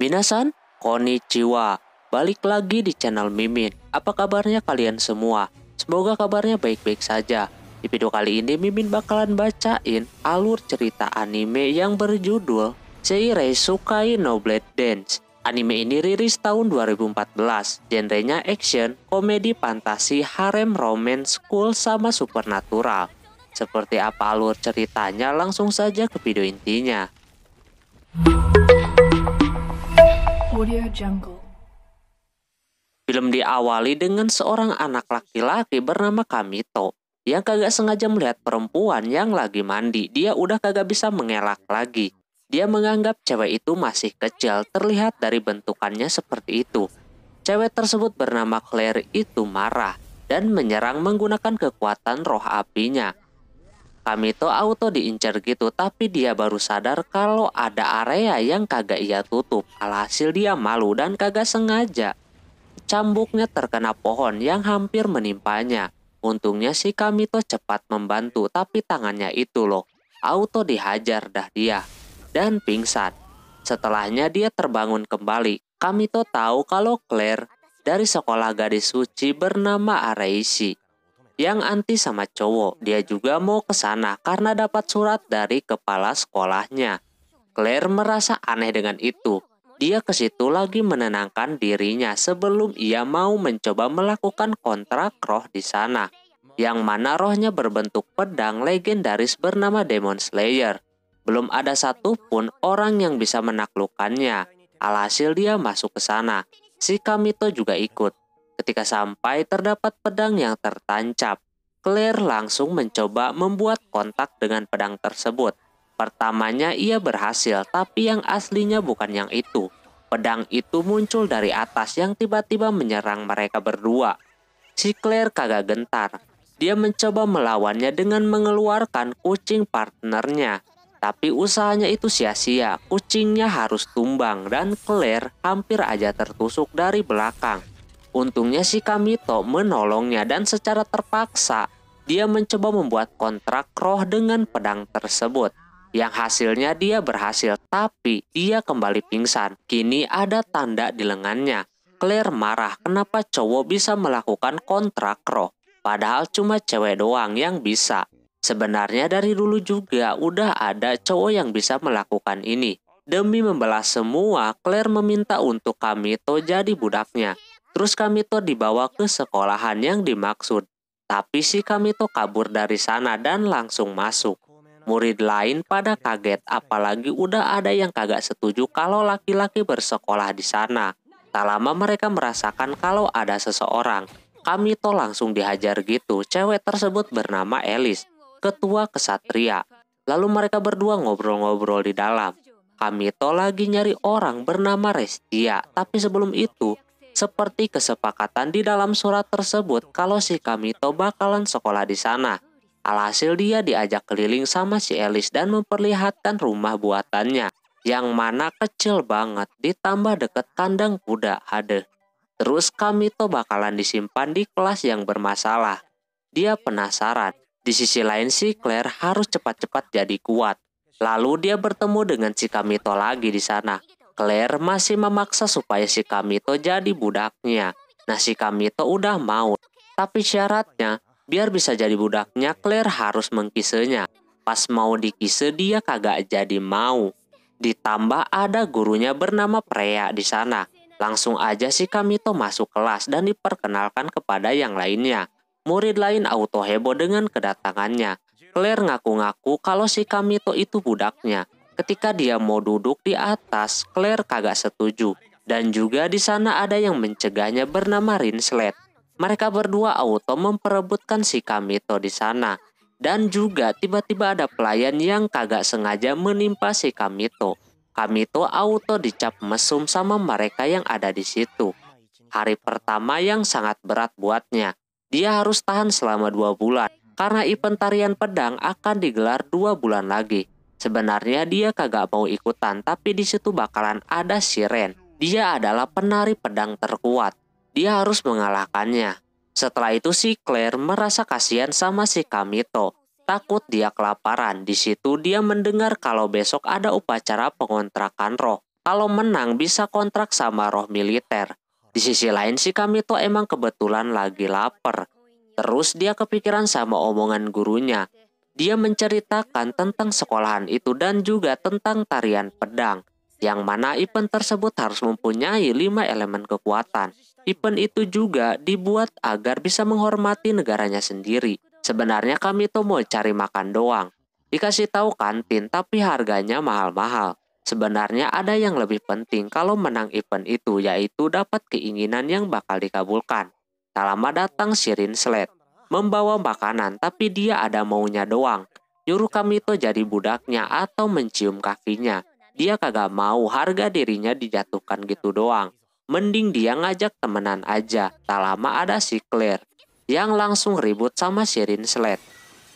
Minasan, konnichiwa. Balik lagi di channel Mimin. Apa kabarnya kalian semua? Semoga kabarnya baik-baik saja. Di video kali ini Mimin bakalan bacain alur cerita anime yang berjudul Seireisukai no Blade Dance. Anime ini rilis tahun 2014. Genrenya action, komedi fantasi, harem romance, cool sama supernatural. Seperti apa alur ceritanya? Langsung saja ke video intinya. Audio Jungle. Film diawali dengan seorang anak laki-laki bernama Kamito yang kagak sengaja melihat perempuan yang lagi mandi. Dia udah kagak bisa mengelak lagi. Dia menganggap cewek itu masih kecil, terlihat dari bentukannya seperti itu. Cewek tersebut bernama Claire itu marah dan menyerang menggunakan kekuatan roh apinya. Kamito auto diincar gitu, tapi dia baru sadar kalau ada area yang kagak ia tutup. Alhasil dia malu dan kagak sengaja. Cambuknya terkena pohon yang hampir menimpanya. Untungnya si Kamito cepat membantu, tapi tangannya itu loh, auto dihajar dah dia. Dan pingsan. Setelahnya dia terbangun kembali. Kamito tahu kalau Claire dari sekolah gadis suci bernama Areishi yang anti sama cowok. Dia juga mau ke sana karena dapat surat dari kepala sekolahnya. Claire merasa aneh dengan itu. Dia ke situ lagi menenangkan dirinya sebelum ia mau mencoba melakukan kontrak roh di sana, yang mana rohnya berbentuk pedang legendaris bernama Demon Slayer. Belum ada satupun orang yang bisa menaklukkannya. Alhasil dia masuk ke sana. Si Kamito juga ikut. Ketika sampai terdapat pedang yang tertancap. Claire langsung mencoba membuat kontak dengan pedang tersebut. Pertamanya ia berhasil, tapi yang aslinya bukan yang itu. Pedang itu muncul dari atas yang tiba-tiba menyerang mereka berdua. Si Claire kagak gentar. Dia mencoba melawannya dengan mengeluarkan kucing partnernya. Tapi usahanya itu sia-sia. Kucingnya harus tumbang dan Claire hampir aja tertusuk dari belakang. Untungnya si Kamito menolongnya dan secara terpaksa dia mencoba membuat kontrak roh dengan pedang tersebut. Yang hasilnya dia berhasil, tapi dia kembali pingsan. Kini ada tanda di lengannya. Claire marah kenapa cowok bisa melakukan kontrak roh, padahal cuma cewek doang yang bisa. Sebenarnya dari dulu juga udah ada cowok yang bisa melakukan ini. Demi membalas semua, Claire meminta untuk Kamito jadi budaknya. Terus Kamito dibawa ke sekolahan yang dimaksud. Tapi si Kamito kabur dari sana dan langsung masuk. Murid lain pada kaget, apalagi udah ada yang kagak setuju kalau laki-laki bersekolah di sana. Tak lama mereka merasakan kalau ada seseorang. Kamito langsung dihajar gitu. Cewek tersebut bernama Alice, ketua kesatria. Lalu mereka berdua ngobrol-ngobrol di dalam. Kamito lagi nyari orang bernama Restia. Tapi sebelum itu, seperti kesepakatan di dalam surat tersebut kalau si Kamito bakalan sekolah di sana. Alhasil dia diajak keliling sama si Alice dan memperlihatkan rumah buatannya. Yang mana kecil banget ditambah deket kandang kuda. Hadeh. Terus Kamito bakalan disimpan di kelas yang bermasalah. Dia penasaran. Di sisi lain si Claire harus cepat-cepat jadi kuat. Lalu dia bertemu dengan si Kamito lagi di sana. Claire masih memaksa supaya si Kamito jadi budaknya. Nah si Kamito udah mau. Tapi syaratnya biar bisa jadi budaknya Claire harus mengkisenya. Pas mau dikise dia kagak jadi mau. Ditambah ada gurunya bernama Freya di sana. Langsung aja si Kamito masuk kelas dan diperkenalkan kepada yang lainnya. Murid lain auto heboh dengan kedatangannya. Claire ngaku-ngaku kalau si Kamito itu budaknya. Ketika dia mau duduk di atas, Claire kagak setuju. Dan juga di sana ada yang mencegahnya bernama Rinslet. Mereka berdua auto memperebutkan si Kamito di sana. Dan juga tiba-tiba ada pelayan yang kagak sengaja menimpa si Kamito. Kamito auto dicap mesum sama mereka yang ada di situ. Hari pertama yang sangat berat buatnya. Dia harus tahan selama 2 bulan. Karena event tarian pedang akan digelar 2 bulan lagi. Sebenarnya dia kagak mau ikutan, tapi di situ bakalan ada Shiren. Dia adalah penari pedang terkuat. Dia harus mengalahkannya. Setelah itu si Claire merasa kasihan sama si Kamito. Takut dia kelaparan. Di situ dia mendengar kalau besok ada upacara pengontrakan roh. Kalau menang bisa kontrak sama roh militer. Di sisi lain si Kamito emang kebetulan lagi lapar. Terus dia kepikiran sama omongan gurunya. Dia menceritakan tentang sekolahan itu dan juga tentang tarian pedang. Yang mana event tersebut harus mempunyai 5 elemen kekuatan. Event itu juga dibuat agar bisa menghormati negaranya sendiri. Sebenarnya Kamito mau cari makan doang. Dikasih tahu kantin tapi harganya mahal-mahal. Sebenarnya ada yang lebih penting kalau menang event itu, yaitu dapat keinginan yang bakal dikabulkan. Tak lama datang Shirin Sled, membawa makanan tapi dia ada maunya doang. Nyuruh Kamito jadi budaknya atau mencium kakinya. Dia kagak mau harga dirinya dijatuhkan gitu doang. Mending dia ngajak temenan aja. Tak lama ada si Claire yang langsung ribut sama Shirin Sled.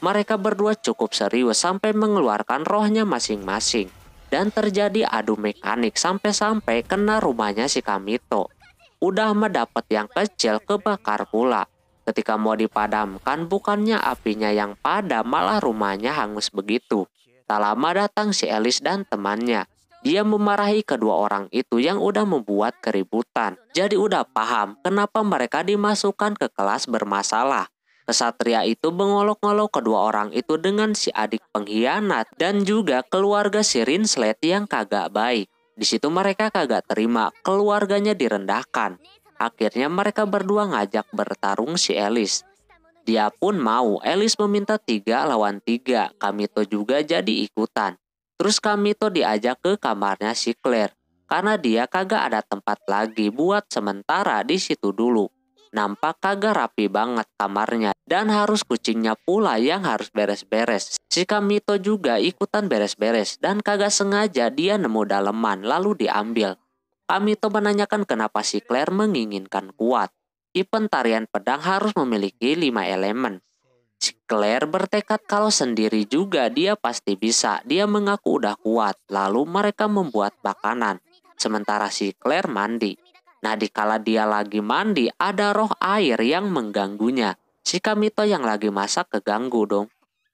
Mereka berdua cukup serius sampai mengeluarkan rohnya masing-masing. Dan terjadi adu mekanik sampai-sampai kena rumahnya si Kamito. Udah mah dapet yang kecil kebakar pula. Ketika mau dipadamkan bukannya apinya yang padam malah rumahnya hangus begitu. Tak lama datang si Alice dan temannya. Dia memarahi kedua orang itu yang udah membuat keributan. Jadi udah paham kenapa mereka dimasukkan ke kelas bermasalah. Kesatria itu mengolok-olok kedua orang itu dengan si adik pengkhianat dan juga keluarga Shirin Sled yang kagak baik. Di situ mereka kagak terima keluarganya direndahkan. Akhirnya mereka berdua ngajak bertarung si Alice. Dia pun mau. Alice meminta 3 lawan 3. Kamito juga jadi ikutan. Terus Kamito diajak ke kamarnya si Claire. Karena dia kagak ada tempat lagi buat sementara di situ dulu. Nampak kagak rapi banget kamarnya dan harus kucingnya pula yang harus beres-beres. Si Kamito juga ikutan beres-beres dan kagak sengaja dia nemu daleman lalu diambil. Kamito menanyakan kenapa si Claire menginginkan kuat. Event tarian pedang harus memiliki 5 elemen. Si Claire bertekad kalau sendiri juga dia pasti bisa. Dia mengaku udah kuat. Lalu mereka membuat makanan. Sementara si Claire mandi. Nah dikala dia lagi mandi ada roh air yang mengganggunya. Si Kamito yang lagi masak keganggu dong.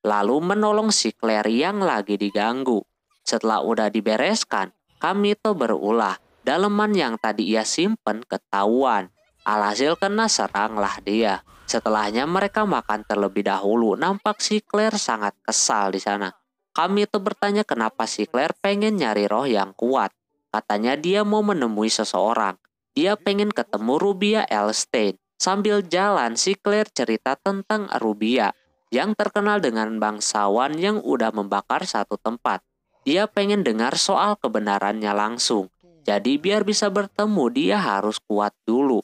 Lalu menolong si Claire yang lagi diganggu. Setelah udah dibereskan, Kamito berulah. Daleman yang tadi ia simpen ketahuan. Alhasil kena seranglah dia. Setelahnya mereka makan terlebih dahulu. Nampak si Claire sangat kesal di sana. Kamito bertanya kenapa si Claire pengen nyari roh yang kuat. Katanya dia mau menemui seseorang. Dia pengen ketemu Rubia Elstein. Sambil jalan si Claire cerita tentang Rubia yang terkenal dengan bangsawan yang udah membakar satu tempat. Dia pengen dengar soal kebenarannya langsung. Jadi biar bisa bertemu dia harus kuat dulu.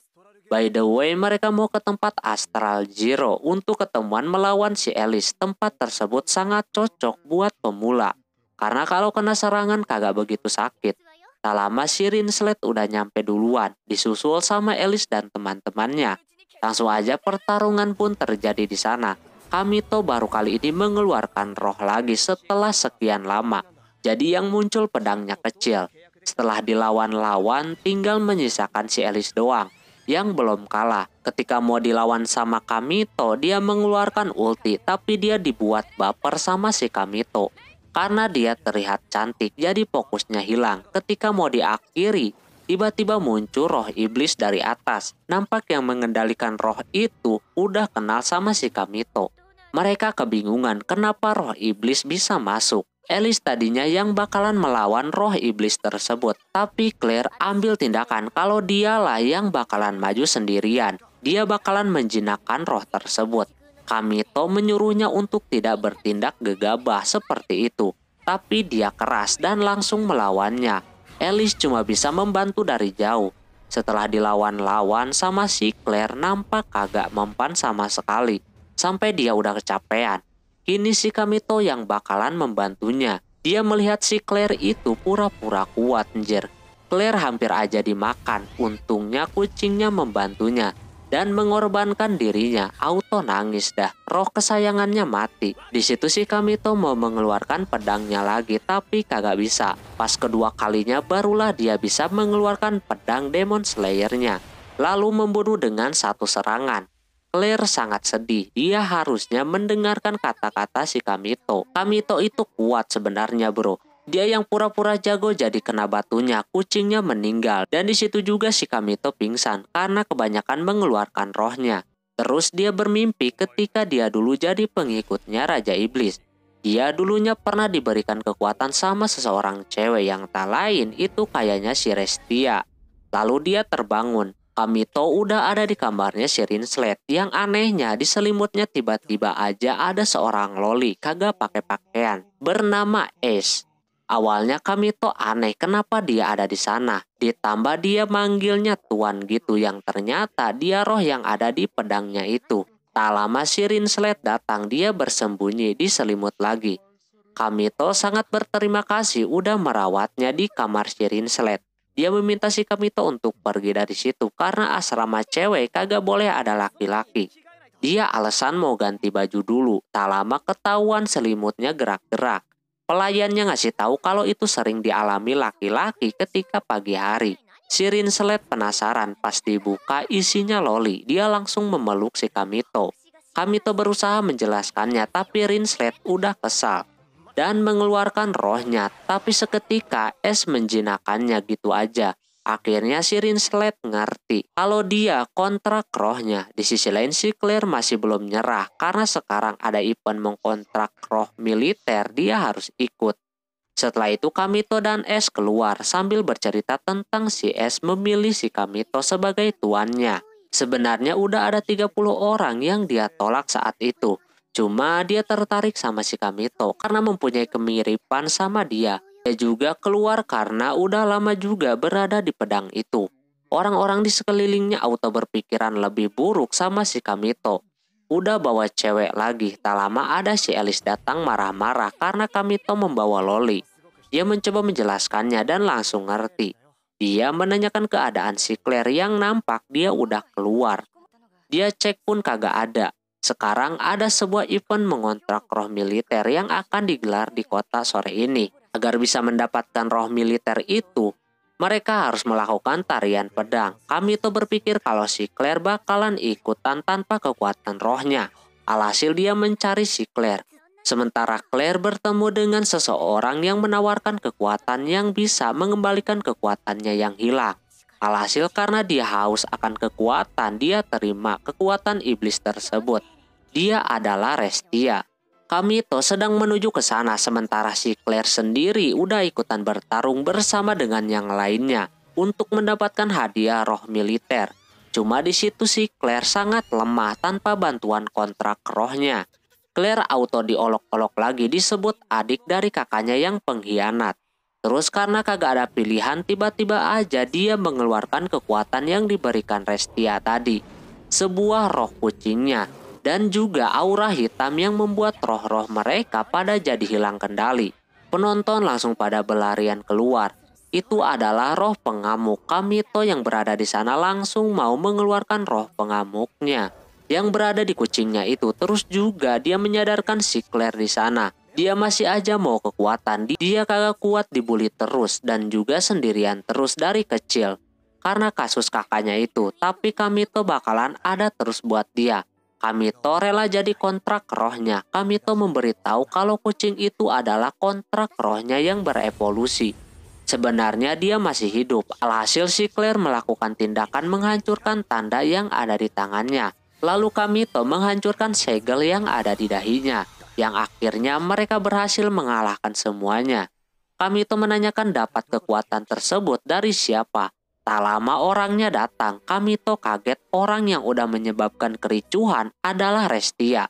By the way mereka mau ke tempat Astral Zero untuk ketemuan melawan si Alice. Tempat tersebut sangat cocok buat pemula. Karena kalau kena serangan kagak begitu sakit. Tak lama Shirin Sled udah nyampe duluan, disusul sama Alice dan teman-temannya. Langsung aja pertarungan pun terjadi di sana. Kamito baru kali ini mengeluarkan roh lagi setelah sekian lama. Jadi yang muncul pedangnya kecil. Setelah dilawan-lawan tinggal menyisakan si Alice doang yang belum kalah. Ketika mau dilawan sama Kamito dia mengeluarkan ulti tapi dia dibuat baper sama si Kamito. Karena dia terlihat cantik jadi fokusnya hilang. Ketika mau diakhiri tiba-tiba muncul roh iblis dari atas. Nampak yang mengendalikan roh itu udah kenal sama si Kamito. Mereka kebingungan kenapa roh iblis bisa masuk. Alice tadinya yang bakalan melawan roh iblis tersebut. Tapi Claire ambil tindakan kalau dialah yang bakalan maju sendirian. Dia bakalan menjinakkan roh tersebut. Kamito menyuruhnya untuk tidak bertindak gegabah seperti itu. Tapi dia keras dan langsung melawannya. Alice cuma bisa membantu dari jauh. Setelah dilawan-lawan sama si Claire nampak kagak mempan sama sekali. Sampai dia udah kecapean. Kini si Kamito yang bakalan membantunya. Dia melihat si Claire itu pura-pura kuat anjir. Claire hampir aja dimakan. Untungnya kucingnya membantunya. Dan mengorbankan dirinya, auto nangis dah. Roh kesayangannya mati. Di situ si Kamito mau mengeluarkan pedangnya lagi, tapi kagak bisa. Pas kedua kalinya barulah dia bisa mengeluarkan pedang Demon Slayer-nya. Lalu membunuh dengan satu serangan. Claire sangat sedih. Dia harusnya mendengarkan kata-kata si Kamito. Kamito itu kuat sebenarnya bro. Dia yang pura-pura jago jadi kena batunya, kucingnya meninggal. Dan di situ juga si Kamito pingsan karena kebanyakan mengeluarkan rohnya. Terus dia bermimpi ketika dia dulu jadi pengikutnya Raja Iblis. Dia dulunya pernah diberikan kekuatan sama seseorang cewek yang tak lain itu kayaknya si Restia. Lalu dia terbangun. Kamito udah ada di kamarnya si Rinslet. Yang anehnya di selimutnya tiba-tiba aja ada seorang loli kagak pakai pakaian bernama Ace. Awalnya Kamito aneh kenapa dia ada di sana. Ditambah dia manggilnya tuan gitu yang ternyata dia roh yang ada di pedangnya itu. Tak lama si Rinslet datang, dia bersembunyi di selimut lagi. Kamito sangat berterima kasih udah merawatnya di kamar si Rinslet. Dia meminta si Kamito untuk pergi dari situ karena asrama cewek kagak boleh ada laki-laki. Dia alasan mau ganti baju dulu. Tak lama ketahuan selimutnya gerak-gerak. Pelayannya ngasih tahu kalau itu sering dialami laki-laki ketika pagi hari. Si Rinslet penasaran pas dibuka isinya loli. Dia langsung memeluk si Kamito. Kamito berusaha menjelaskannya tapi Rinslet udah kesal dan mengeluarkan rohnya. Tapi seketika es menjinakkannya gitu aja. Akhirnya si Rinslet ngerti kalau dia kontrak rohnya. Di sisi lain si Claire masih belum nyerah karena sekarang ada event mengkontrak roh militer, dia harus ikut. Setelah itu Kamito dan Es keluar sambil bercerita tentang si Es memilih si Kamito sebagai tuannya. Sebenarnya udah ada 30 orang yang dia tolak saat itu. Cuma dia tertarik sama si Kamito karena mempunyai kemiripan sama dia. Dia juga keluar karena udah lama juga berada di pedang itu. Orang-orang di sekelilingnya auto berpikiran lebih buruk sama si Kamito. Udah bawa cewek lagi, tak lama ada si Alice datang marah-marah karena Kamito membawa loli. Dia mencoba menjelaskannya dan langsung ngerti. Dia menanyakan keadaan si Claire yang nampak dia udah keluar. Dia cek pun kagak ada. Sekarang ada sebuah event mengontrak roh militer yang akan digelar di kota sore ini. Agar bisa mendapatkan roh militer itu, mereka harus melakukan tarian pedang. Kamito berpikir kalau si Claire bakalan ikutan tanpa kekuatan rohnya. Alhasil dia mencari si Claire. Sementara Claire bertemu dengan seseorang yang menawarkan kekuatan yang bisa mengembalikan kekuatannya yang hilang. Alhasil karena dia haus akan kekuatan, dia terima kekuatan iblis tersebut. Dia adalah Restia. Kamito sedang menuju ke sana sementara si Claire sendiri udah ikutan bertarung bersama dengan yang lainnya untuk mendapatkan hadiah roh militer. Cuma di situ si Claire sangat lemah tanpa bantuan kontrak rohnya. Claire auto diolok-olok lagi disebut adik dari kakaknya yang pengkhianat. Terus karena kagak ada pilihan tiba-tiba aja dia mengeluarkan kekuatan yang diberikan Restia tadi. Sebuah roh kucingnya. Dan juga aura hitam yang membuat roh-roh mereka pada jadi hilang kendali. Penonton langsung pada berlarian keluar. Itu adalah roh pengamuk. Kamito yang berada di sana langsung mau mengeluarkan roh pengamuknya yang berada di kucingnya itu. Terus juga dia menyadarkan si Claire di sana. Dia masih aja mau kekuatan. Dia kagak kuat dibully terus dan juga sendirian terus dari kecil karena kasus kakaknya itu. Tapi Kamito bakalan ada terus buat dia. Kamito rela jadi kontrak rohnya. Kamito memberitahu kalau kucing itu adalah kontrak rohnya yang berevolusi. Sebenarnya dia masih hidup. Alhasil si Claire melakukan tindakan menghancurkan tanda yang ada di tangannya. Lalu Kamito menghancurkan segel yang ada di dahinya. Yang akhirnya mereka berhasil mengalahkan semuanya. Kamito menanyakan dapat kekuatan tersebut dari siapa. Tak lama orangnya datang. Kamito kaget orang yang udah menyebabkan kericuhan adalah Restia.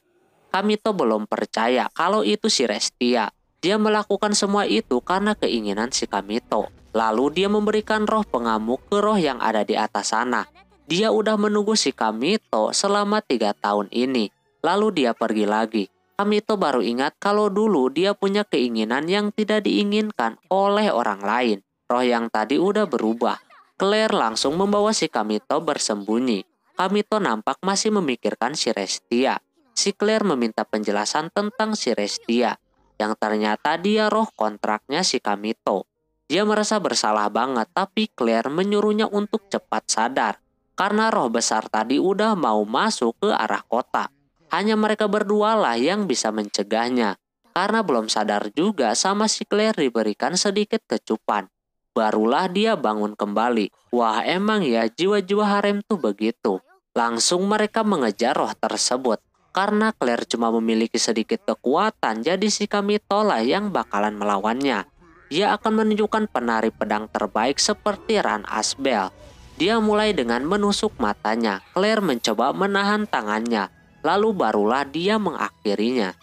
Kamito belum percaya kalau itu si Restia. Dia melakukan semua itu karena keinginan si Kamito. Lalu dia memberikan roh pengamuk ke roh yang ada di atas sana. Dia udah menunggu si Kamito selama 3 tahun ini. Lalu dia pergi lagi. Kamito baru ingat kalau dulu dia punya keinginan yang tidak diinginkan oleh orang lain. Roh yang tadi udah berubah. Claire langsung membawa si Kamito bersembunyi. Kamito nampak masih memikirkan si Restia. Si Claire meminta penjelasan tentang si Restia, yang ternyata dia roh kontraknya si Kamito. Dia merasa bersalah banget, tapi Claire menyuruhnya untuk cepat sadar. Karena roh besar tadi udah mau masuk ke arah kota. Hanya mereka berdua lah yang bisa mencegahnya. Karena belum sadar juga sama si Claire diberikan sedikit kecupan. Barulah dia bangun kembali. Wah, emang ya jiwa-jiwa harem tuh begitu. Langsung mereka mengejar roh tersebut. Karena Claire cuma memiliki sedikit kekuatan, jadi si Kamito lah yang bakalan melawannya. Dia akan menunjukkan penari pedang terbaik seperti Ran Asbel. Dia mulai dengan menusuk matanya. Claire mencoba menahan tangannya. Lalu barulah dia mengakhirinya.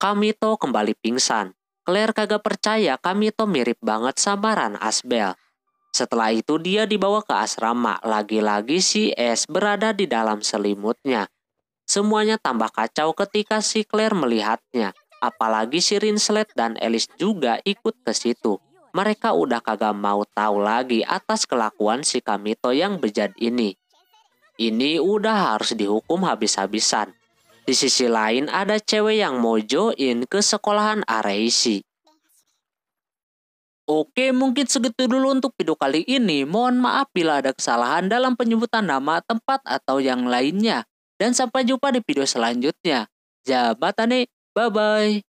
Kamito kembali pingsan. Claire kagak percaya Kamito mirip banget sama Ran Asbel. Setelah itu dia dibawa ke asrama. Lagi-lagi si Ash berada di dalam selimutnya. Semuanya tambah kacau ketika si Claire melihatnya. Apalagi si Rinslet dan Alice juga ikut ke situ. Mereka udah kagak mau tahu lagi atas kelakuan si Kamito yang bejat ini. Ini udah harus dihukum habis-habisan. Di sisi lain ada cewek yang mau join ke sekolahan Areishi. Oke, mungkin segitu dulu untuk video kali ini. Mohon maaf bila ada kesalahan dalam penyebutan nama, tempat, atau yang lainnya. Dan sampai jumpa di video selanjutnya. Jabatane, bye-bye.